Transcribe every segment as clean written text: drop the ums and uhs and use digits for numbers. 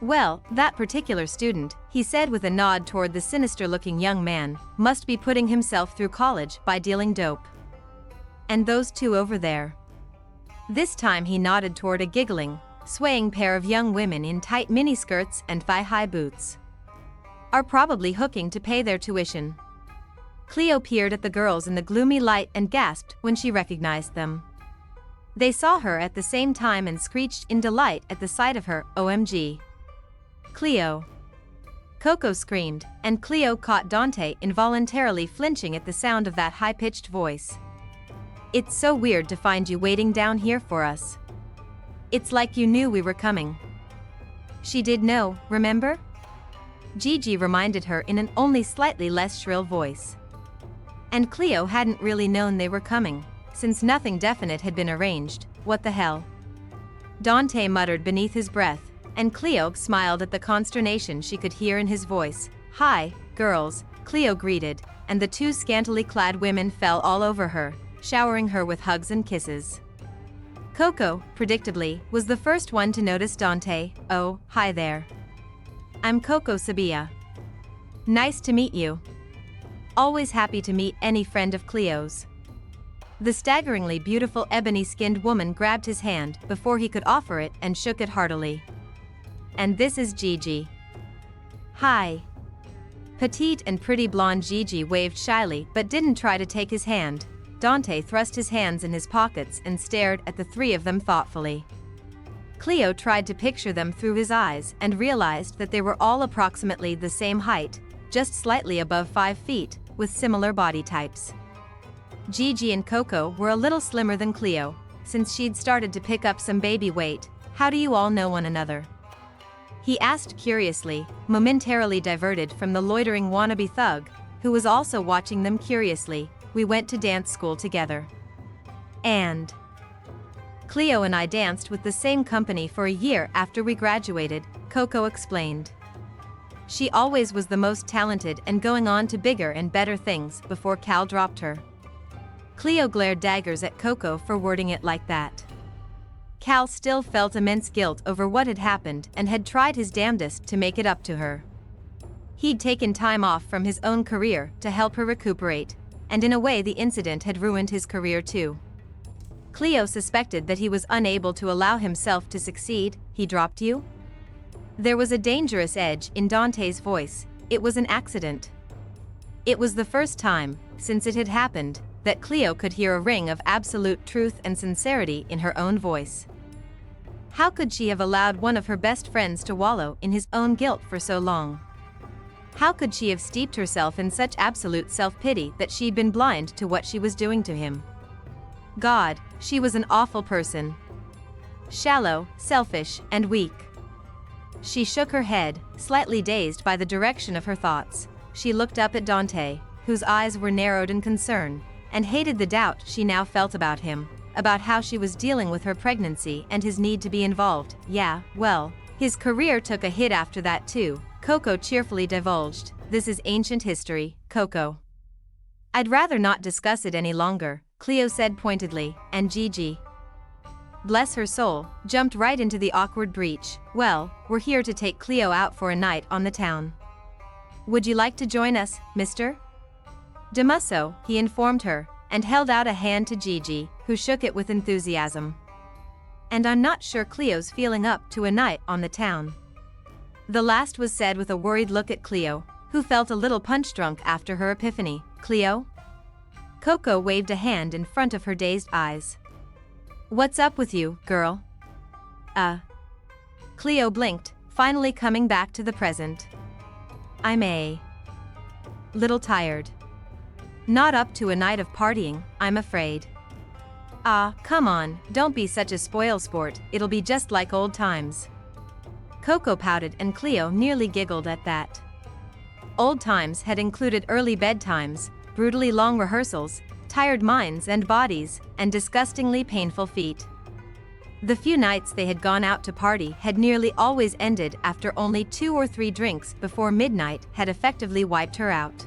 Well, that particular student, he said with a nod toward the sinister-looking young man, must be putting himself through college by dealing dope. And those two over there. This time he nodded toward a giggling, swaying pair of young women in tight miniskirts and thigh-high boots. Are probably hooking to pay their tuition. Cleo peered at the girls in the gloomy light and gasped when she recognized them. They saw her at the same time and screeched in delight at the sight of her. OMG. Cleo. Coco screamed, and Cleo caught Dante involuntarily flinching at the sound of that high-pitched voice. It's so weird to find you waiting down here for us. It's like you knew we were coming. She did know, remember? Gigi reminded her in an only slightly less shrill voice. And Cleo hadn't really known they were coming, since nothing definite had been arranged. What the hell? Dante muttered beneath his breath, and Cleo smiled at the consternation she could hear in his voice. Hi, girls, Cleo greeted, and the two scantily clad women fell all over her, showering her with hugs and kisses. Coco, predictably, was the first one to notice Dante. Oh, hi there. I'm Coco Sabia. Nice to meet you. Always happy to meet any friend of Cleo's. The staggeringly beautiful ebony-skinned woman grabbed his hand before he could offer it and shook it heartily. And this is Gigi. Hi. Petite and pretty blonde Gigi waved shyly but didn't try to take his hand. Dante thrust his hands in his pockets and stared at the three of them thoughtfully. Cleo tried to picture them through his eyes and realized that they were all approximately the same height, just slightly above 5 feet, with similar body types. Gigi and Coco were a little slimmer than Cleo, since she'd started to pick up some baby weight. How do you all know one another? He asked curiously, momentarily diverted from the loitering wannabe thug, who was also watching them curiously. We went to dance school together. And Cleo and I danced with the same company for a year after we graduated, Coco explained. She always was the most talented and going on to bigger and better things before Cal dropped her. Cleo glared daggers at Coco for wording it like that. Cal still felt immense guilt over what had happened and had tried his damnedest to make it up to her. He'd taken time off from his own career to help her recuperate, and in a way the incident had ruined his career too. Cleo suspected that he was unable to allow himself to succeed. He dropped you? There was a dangerous edge in Dante's voice. It was an accident. It was the first time, since it had happened, that Cleo could hear a ring of absolute truth and sincerity in her own voice. How could she have allowed one of her best friends to wallow in his own guilt for so long? How could she have steeped herself in such absolute self-pity that she'd been blind to what she was doing to him? God, she was an awful person. Shallow, selfish, and weak. She shook her head, slightly dazed by the direction of her thoughts. She looked up at Dante, whose eyes were narrowed in concern, and hated the doubt she now felt about him, about how she was dealing with her pregnancy and his need to be involved. Yeah, well, his career took a hit after that too, Coco cheerfully divulged. This is ancient history, Coco. I'd rather not discuss it any longer, Cleo said pointedly, and Gigi, bless her soul, jumped right into the awkward breach. Well, we're here to take Cleo out for a night on the town. Would you like to join us, Mr. Damaso, he informed her, and held out a hand to Gigi, who shook it with enthusiasm. And I'm not sure Cleo's feeling up to a night on the town. The last was said with a worried look at Cleo, who felt a little punch-drunk after her epiphany. Cleo? Coco waved a hand in front of her dazed eyes. What's up with you, girl? Cleo blinked, finally coming back to the present. I'm a little tired. Not up to a night of partying, I'm afraid. Come on, don't be such a spoilsport, it'll be just like old times. Coco pouted and Cleo nearly giggled at that. Old times had included early bedtimes, brutally long rehearsals, tired minds and bodies, and disgustingly painful feet. The few nights they had gone out to party had nearly always ended after only 2 or 3 drinks before midnight had effectively wiped her out.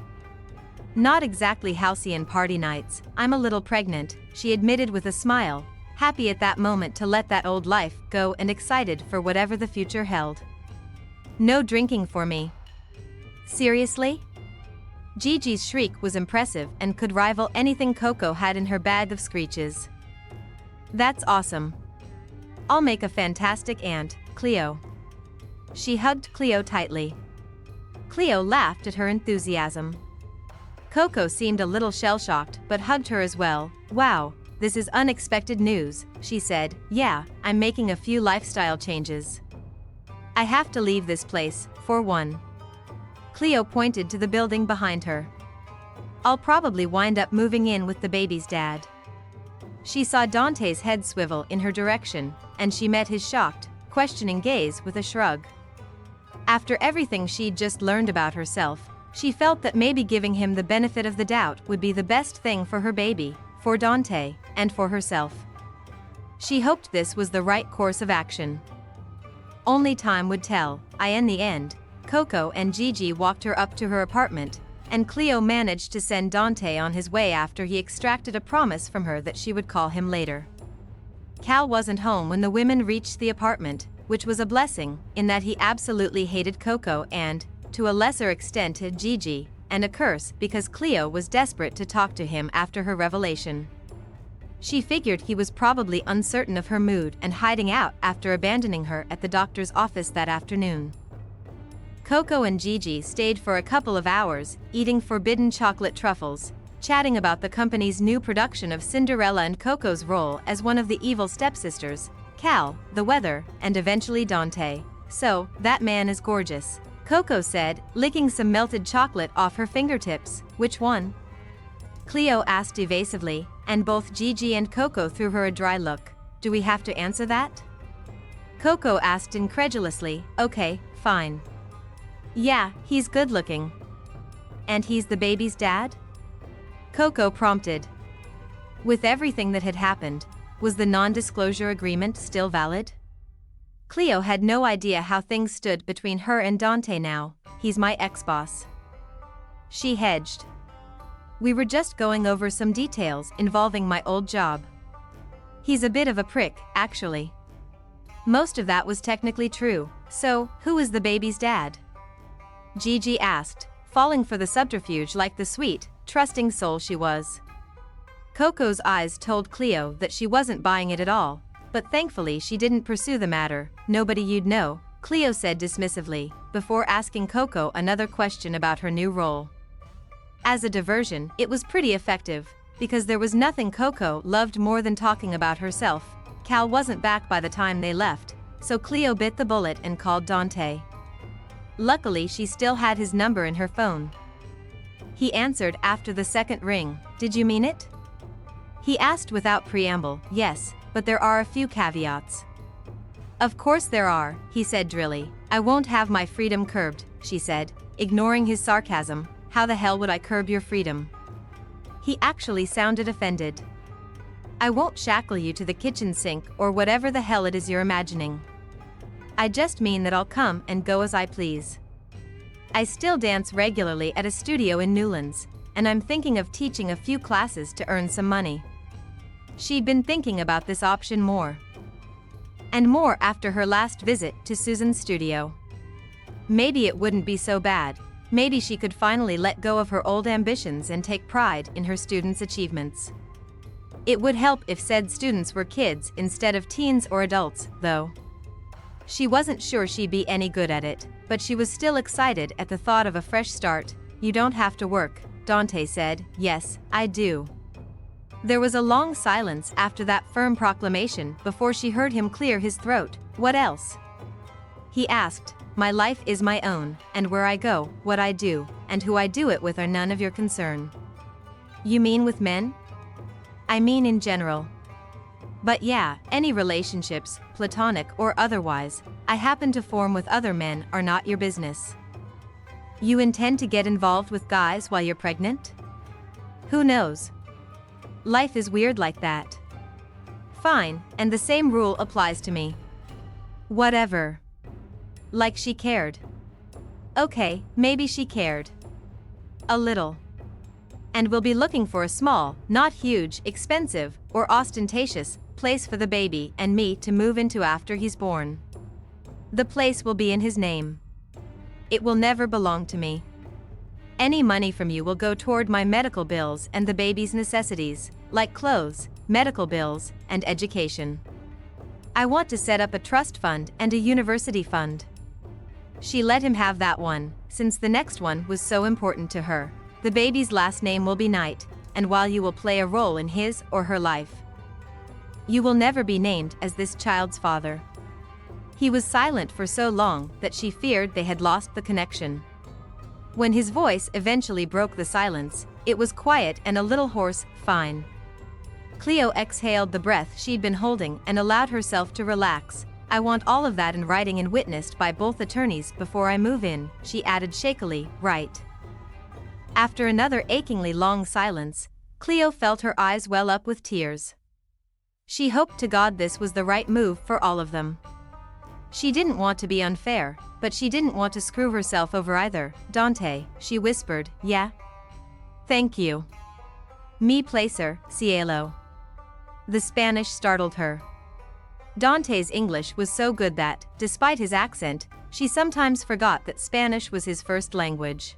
Not exactly halcyon party nights. I'm a little pregnant, she admitted with a smile, happy at that moment to let that old life go and excited for whatever the future held. No drinking for me. Seriously? Gigi's shriek was impressive and could rival anything Coco had in her bag of screeches. That's awesome. I'll make a fantastic aunt, Cleo. She hugged Cleo tightly. Cleo laughed at her enthusiasm. Coco seemed a little shell-shocked but hugged her as well. Wow, this is unexpected news, she said. Yeah, I'm making a few lifestyle changes. I have to leave this place, for one. Cleo pointed to the building behind her. I'll probably wind up moving in with the baby's dad. She saw Dante's head swivel in her direction, and she met his shocked, questioning gaze with a shrug. After everything she'd just learned about herself, she felt that maybe giving him the benefit of the doubt would be the best thing for her baby, for Dante, and for herself. She hoped this was the right course of action. Only time would tell. In the end, Coco and Gigi walked her up to her apartment, and Cleo managed to send Dante on his way after he extracted a promise from her that she would call him later. Cal wasn't home when the women reached the apartment, which was a blessing, in that he absolutely hated Coco and, to a lesser extent, Gigi, and a curse because Cleo was desperate to talk to him after her revelation. She figured he was probably uncertain of her mood and hiding out after abandoning her at the doctor's office that afternoon. Coco and Gigi stayed for a couple of hours, eating forbidden chocolate truffles, chatting about the company's new production of Cinderella and Coco's role as one of the evil stepsisters, Cal, the weather, and eventually Dante. So, that man is gorgeous, Coco said, licking some melted chocolate off her fingertips. Which one? Cleo asked evasively, and both Gigi and Coco threw her a dry look. Do we have to answer that? Coco asked incredulously. Okay, fine. Yeah, he's good looking. And he's the baby's dad? Coco prompted. With everything that had happened, was the non-disclosure agreement still valid? Cleo had no idea how things stood between her and Dante now. He's my ex-boss. She hedged. We were just going over some details involving my old job. He's a bit of a prick, actually. Most of that was technically true, so, who is the baby's dad? Gigi asked, falling for the subterfuge like the sweet, trusting soul she was. Coco's eyes told Cleo that she wasn't buying it at all, but thankfully she didn't pursue the matter. Nobody you'd know, Cleo said dismissively, before asking Coco another question about her new role. As a diversion, it was pretty effective, because there was nothing Coco loved more than talking about herself. Cal wasn't back by the time they left, so Cleo bit the bullet and called Dante. Luckily she still had his number in her phone. He answered after the second ring. Did you mean it? He asked without preamble. Yes, but there are a few caveats. Of course there are, he said drily. I won't have my freedom curbed, she said, ignoring his sarcasm. How the hell would I curb your freedom? He actually sounded offended. I won't shackle you to the kitchen sink or whatever the hell it is you're imagining. I just mean that I'll come and go as I please. I still dance regularly at a studio in Newlands, and I'm thinking of teaching a few classes to earn some money. She'd been thinking about this option more and more after her last visit to Susan's studio. Maybe it wouldn't be so bad. Maybe she could finally let go of her old ambitions and take pride in her students' achievements. It would help if said students were kids instead of teens or adults, though. She wasn't sure she'd be any good at it, but she was still excited at the thought of a fresh start. You don't have to work, Dante said. Yes, I do. There was a long silence after that firm proclamation before she heard him clear his throat. What else? He asked. My life is my own, and where I go, what I do, and who I do it with are none of your concern. You mean with men? I mean in general. But yeah, any relationships, platonic or otherwise, I happen to form with other men are not your business. You intend to get involved with guys while you're pregnant? Who knows? Life is weird like that. Fine, and the same rule applies to me. Whatever. Like she cared. Okay, maybe she cared. A little. And we'll be looking for a small, not huge, expensive, or ostentatious, place for the baby and me to move into after he's born. The place will be in his name. It will never belong to me. Any money from you will go toward my medical bills and the baby's necessities, like clothes, medical bills, and education. I want to set up a trust fund and a university fund." She let him have that one, since the next one was so important to her. "The baby's last name will be Knight, and while you will play a role in his or her life, you will never be named as this child's father." He was silent for so long that she feared they had lost the connection. When his voice eventually broke the silence, it was quiet and a little hoarse. "Fine." Cleo exhaled the breath she'd been holding and allowed herself to relax. "I want all of that in writing and witnessed by both attorneys before I move in," she added shakily. "Right." After another achingly long silence, Cleo felt her eyes well up with tears. She hoped to God this was the right move for all of them. She didn't want to be unfair, but she didn't want to screw herself over either. "Dante," she whispered. "Yeah? Thank you. Mi placer, cielo." The Spanish startled her. Dante's English was so good that, despite his accent, she sometimes forgot that Spanish was his first language.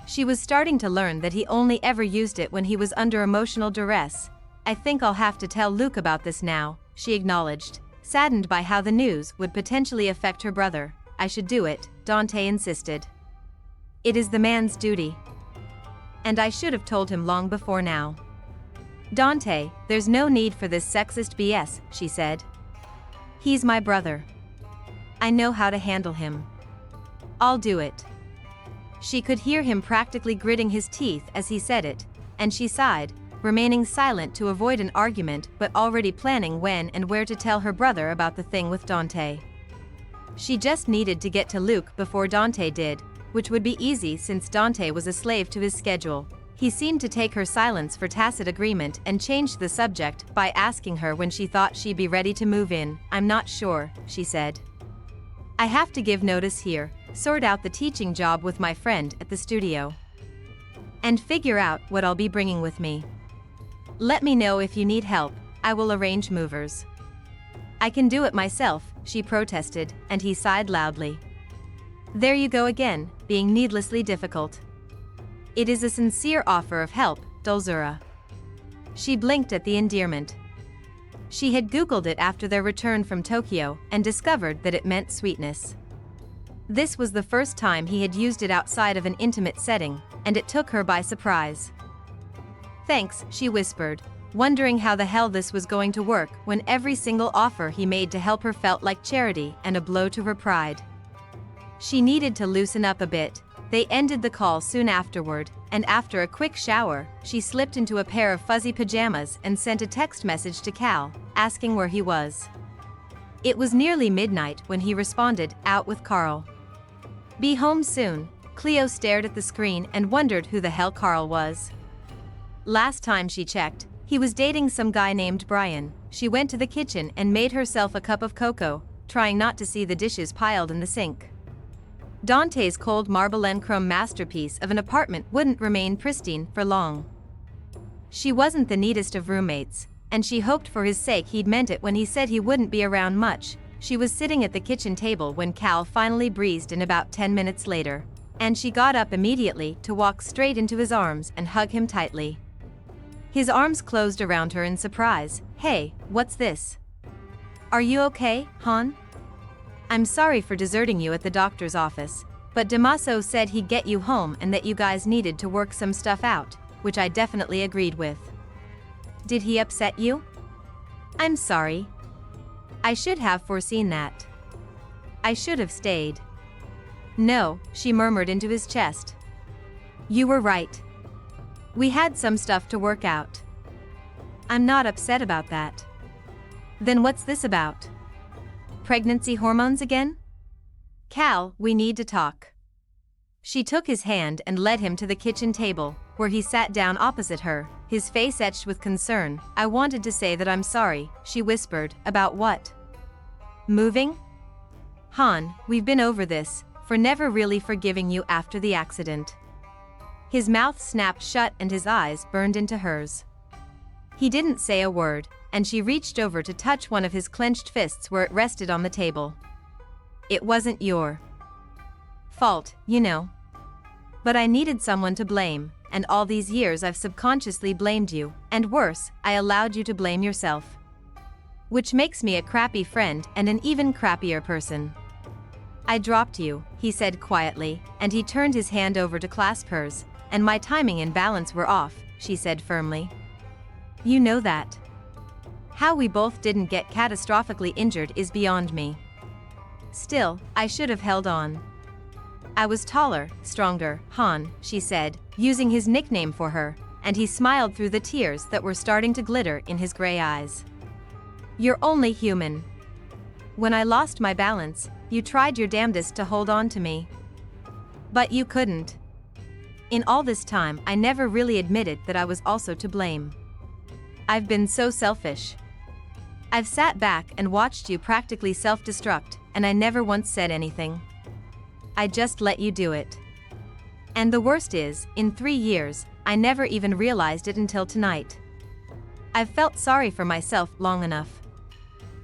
She was starting to learn that he only ever used it when he was under emotional duress. "I think I'll have to tell Luke about this now," she acknowledged, saddened by how the news would potentially affect her brother. "I should do it," Dante insisted. "It is the man's duty. And I should have told him long before now." "Dante, there's no need for this sexist BS," she said. "He's my brother. I know how to handle him. I'll do it." She could hear him practically gritting his teeth as he said it, and she sighed, remaining silent to avoid an argument but already planning when and where to tell her brother about the thing with Dante. She just needed to get to Luke before Dante did, which would be easy since Dante was a slave to his schedule. He seemed to take her silence for tacit agreement and changed the subject by asking her when she thought she'd be ready to move in. "I'm not sure," she said. "I have to give notice here, sort out the teaching job with my friend at the studio, and figure out what I'll be bringing with me. Let me know if you need help, I will arrange movers." "I can do it myself," she protested, and he sighed loudly. "There you go again, being needlessly difficult." "It is a sincere offer of help, Dulzura." She blinked at the endearment. She had Googled it after their return from Tokyo and discovered that it meant sweetness. This was the first time he had used it outside of an intimate setting, and it took her by surprise. "Thanks," she whispered, wondering how the hell this was going to work when every single offer he made to help her felt like charity and a blow to her pride. She needed to loosen up a bit. They ended the call soon afterward, and after a quick shower, she slipped into a pair of fuzzy pajamas and sent a text message to Cal, asking where he was. It was nearly midnight when he responded, "Out with Carl. Be home soon." Cleo stared at the screen and wondered who the hell Carl was. Last time she checked, he was dating some guy named Brian. She went to the kitchen and made herself a cup of cocoa, trying not to see the dishes piled in the sink. Dante's cold marble enchrome masterpiece of an apartment wouldn't remain pristine for long. She wasn't the neatest of roommates, and she hoped for his sake he'd meant it when he said he wouldn't be around much. She was sitting at the kitchen table when Cal finally breezed in about 10 minutes later, and she got up immediately to walk straight into his arms and hug him tightly. His arms closed around her in surprise. "Hey, what's this? Are you okay, hon? I'm sorry for deserting you at the doctor's office, but Damaso said he'd get you home and that you guys needed to work some stuff out, which I definitely agreed with. Did he upset you? I'm sorry. I should have foreseen that. I should have stayed." "No," she murmured into his chest. "You were right. We had some stuff to work out. I'm not upset about that." "Then what's this about? Pregnancy hormones again?" "Cal, we need to talk." She took his hand and led him to the kitchen table, where he sat down opposite her, his face etched with concern. "I wanted to say that I'm sorry," she whispered. "About what? Moving? Han, we've been over this, for never really forgiving you after the accident." His mouth snapped shut and his eyes burned into hers. He didn't say a word, and she reached over to touch one of his clenched fists where it rested on the table. "It wasn't your fault, you know. But I needed someone to blame, and all these years I've subconsciously blamed you, and worse, I allowed you to blame yourself. Which makes me a crappy friend and an even crappier person. I dropped you, he said quietly, and he turned his hand over to clasp hers, and my timing and balance were off, she said firmly. You know that. How we both didn't get catastrophically injured is beyond me. Still, I should have held on. I was taller, stronger, Han, she said, using his nickname for her, and he smiled through the tears that were starting to glitter in his gray eyes. You're only human. When I lost my balance, you tried your damnedest to hold on to me. But you couldn't. In all this time, I never really admitted that I was also to blame. I've been so selfish. I've sat back and watched you practically self-destruct, and I never once said anything. I just let you do it. And the worst is, in 3 years, I never even realized it until tonight. I've felt sorry for myself long enough.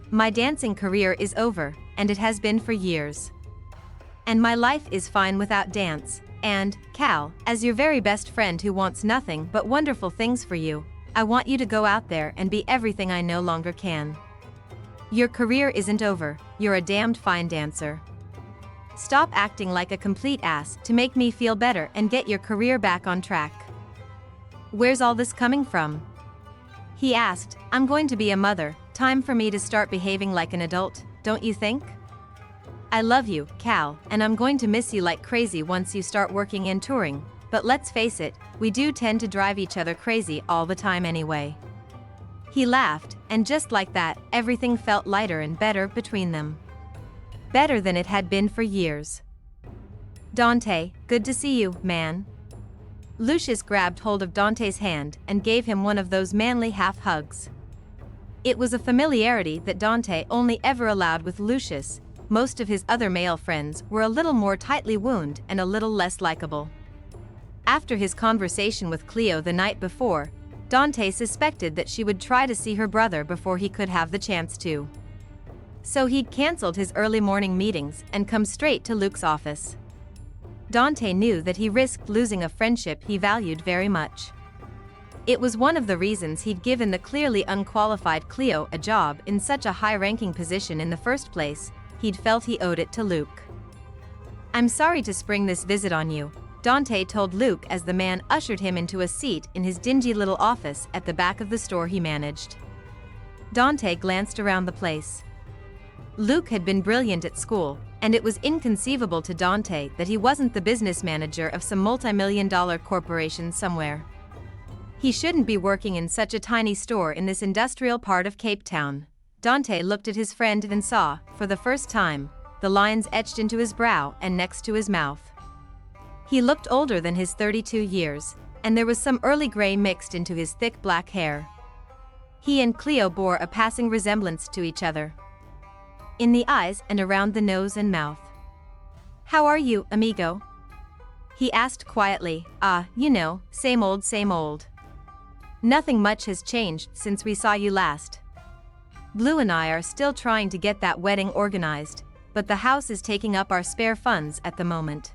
My dancing career is over, and it has been for years. And my life is fine without dance, and, Cal, as your very best friend who wants nothing but wonderful things for you, I want you to go out there and be everything I no longer can. Your career isn't over, you're a damned fine dancer. Stop acting like a complete ass to make me feel better and get your career back on track. Where's all this coming from? He asked. I'm going to be a mother, time for me to start behaving like an adult, don't you think? I love you, Cal, and I'm going to miss you like crazy once you start working and touring, but let's face it, we do tend to drive each other crazy all the time anyway. He laughed, and just like that, everything felt lighter and better between them. Better than it had been for years. Dante, good to see you, man. Lucius grabbed hold of Dante's hand and gave him one of those manly half-hugs. It was a familiarity that Dante only ever allowed with Lucius. Most of his other male friends were a little more tightly wound and a little less likable. After his conversation with Cleo the night before, Dante suspected that she would try to see her brother before he could have the chance to. So he'd cancelled his early morning meetings and come straight to Luke's office. Dante knew that he risked losing a friendship he valued very much. It was one of the reasons he'd given the clearly unqualified Cleo a job in such a high-ranking position in the first place. He'd felt he owed it to Luke. I'm sorry to spring this visit on you, Dante told Luke as the man ushered him into a seat in his dingy little office at the back of the store he managed. Dante glanced around the place. Luke had been brilliant at school, and it was inconceivable to Dante that he wasn't the business manager of some multi-million-dollar corporation somewhere. He shouldn't be working in such a tiny store in this industrial part of Cape Town. Dante looked at his friend and saw, for the first time, the lines etched into his brow and next to his mouth. He looked older than his 32 years, and there was some early gray mixed into his thick black hair. He and Cleo bore a passing resemblance to each other. In the eyes and around the nose and mouth. How are you, amigo? He asked quietly. You know, same old, same old. Nothing much has changed since we saw you last. Blue and I are still trying to get that wedding organized, but the house is taking up our spare funds at the moment.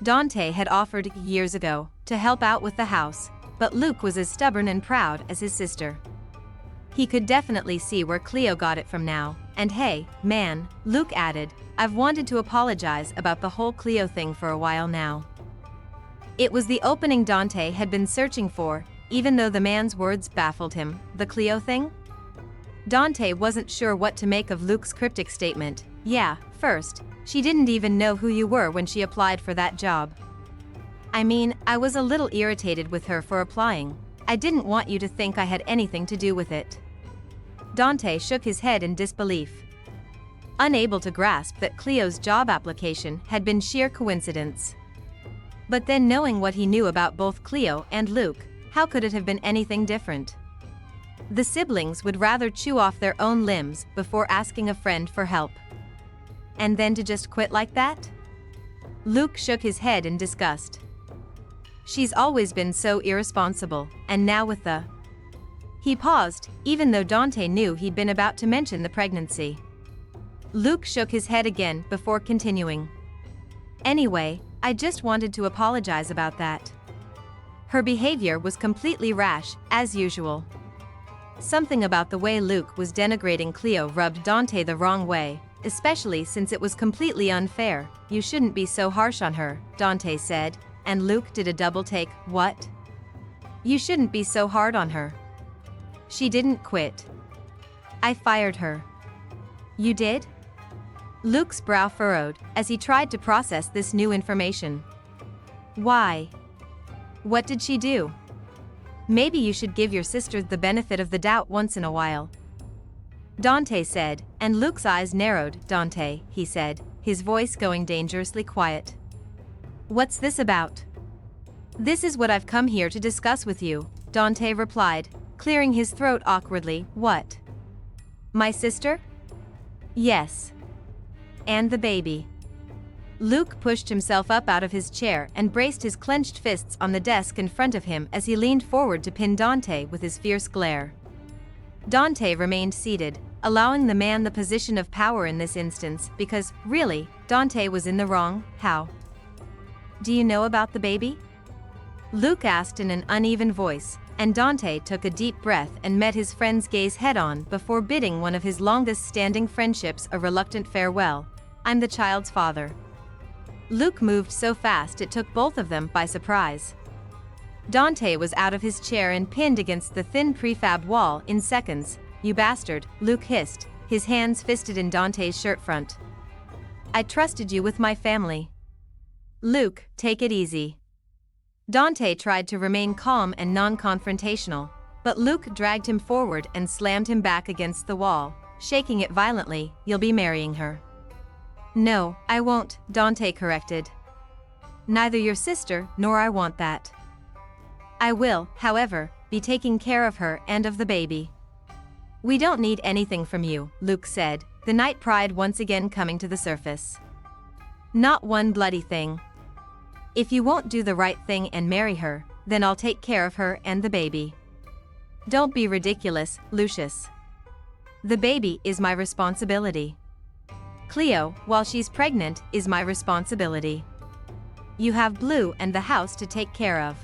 Dante had offered years ago to help out with the house, but Luke was as stubborn and proud as his sister. He could definitely see where Cleo got it from now, and hey, man, Luke added, I've wanted to apologize about the whole Cleo thing for a while now. It was the opening Dante had been searching for, even though the man's words baffled him. The Cleo thing? Dante wasn't sure what to make of Luke's cryptic statement. Yeah, first, she didn't even know who you were when she applied for that job. I mean, I was a little irritated with her for applying. I didn't want you to think I had anything to do with it. Dante shook his head in disbelief, unable to grasp that Cleo's job application had been sheer coincidence. But then, knowing what he knew about both Cleo and Luke, how could it have been anything different? The siblings would rather chew off their own limbs before asking a friend for help. And then to just quit like that? Luke shook his head in disgust. She's always been so irresponsible, and now with the... He paused, even though Dante knew he'd been about to mention the pregnancy. Luke shook his head again before continuing. Anyway, I just wanted to apologize about that. Her behavior was completely rash, as usual. Something about the way Luke was denigrating Cleo rubbed Dante the wrong way, especially since it was completely unfair. You shouldn't be so harsh on her, Dante said, and Luke did a double take. What? You shouldn't be so hard on her. She didn't quit. I fired her. You did? Luke's brow furrowed as he tried to process this new information. Why? What did she do? Maybe you should give your sister the benefit of the doubt once in a while. Dante said, and Luke's eyes narrowed. Dante, he said, his voice going dangerously quiet. What's this about? This is what I've come here to discuss with you, Dante replied, clearing his throat awkwardly. What? My sister? Yes. And the baby. Luke pushed himself up out of his chair and braced his clenched fists on the desk in front of him as he leaned forward to pin Dante with his fierce glare. Dante remained seated, allowing the man the position of power in this instance because, really, Dante was in the wrong. How? Do you know about the baby? Luke asked in an uneven voice, and Dante took a deep breath and met his friend's gaze head-on before bidding one of his longest-standing friendships a reluctant farewell. I'm the child's father. Luke moved so fast it took both of them by surprise. Dante was out of his chair and pinned against the thin prefab wall in seconds. You bastard, Luke hissed, his hands fisted in Dante's shirt front. I trusted you with my family. Luke, take it easy. Dante tried to remain calm and non-confrontational, but Luke dragged him forward and slammed him back against the wall, shaking it violently. You'll be marrying her. No, I won't, Dante corrected. Neither your sister nor I want that. I will, however, be taking care of her and of the baby. We don't need anything from you, Luke said, the knight pride once again coming to the surface. Not one bloody thing. If you won't do the right thing and marry her, then I'll take care of her and the baby. Don't be ridiculous, Lucius. The baby is my responsibility. Cleo, while she's pregnant, is my responsibility. You have Blue and the house to take care of.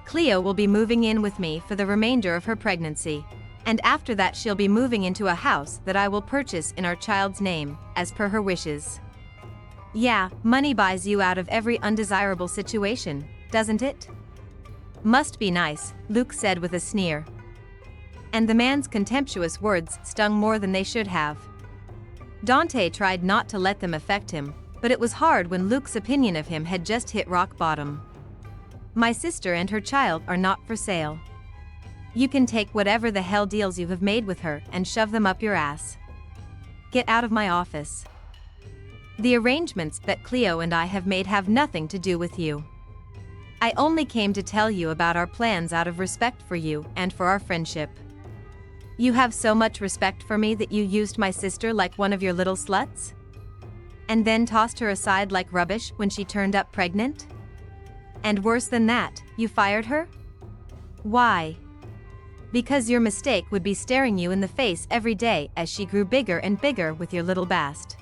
Cleo will be moving in with me for the remainder of her pregnancy, and after that she'll be moving into a house that I will purchase in our child's name, as per her wishes. Yeah, money buys you out of every undesirable situation, doesn't it? Must be nice, Luke said with a sneer. And the man's contemptuous words stung more than they should have. Dante tried not to let them affect him, but it was hard when Luke's opinion of him had just hit rock bottom. My sister and her child are not for sale. You can take whatever the hell deals you have made with her and shove them up your ass. Get out of my office. The arrangements that Cleo and I have made have nothing to do with you. I only came to tell you about our plans out of respect for you and for our friendship. You have so much respect for me that you used my sister like one of your little sluts? And then tossed her aside like rubbish when she turned up pregnant? And worse than that, you fired her? Why? Because your mistake would be staring you in the face every day as she grew bigger and bigger with your little bast.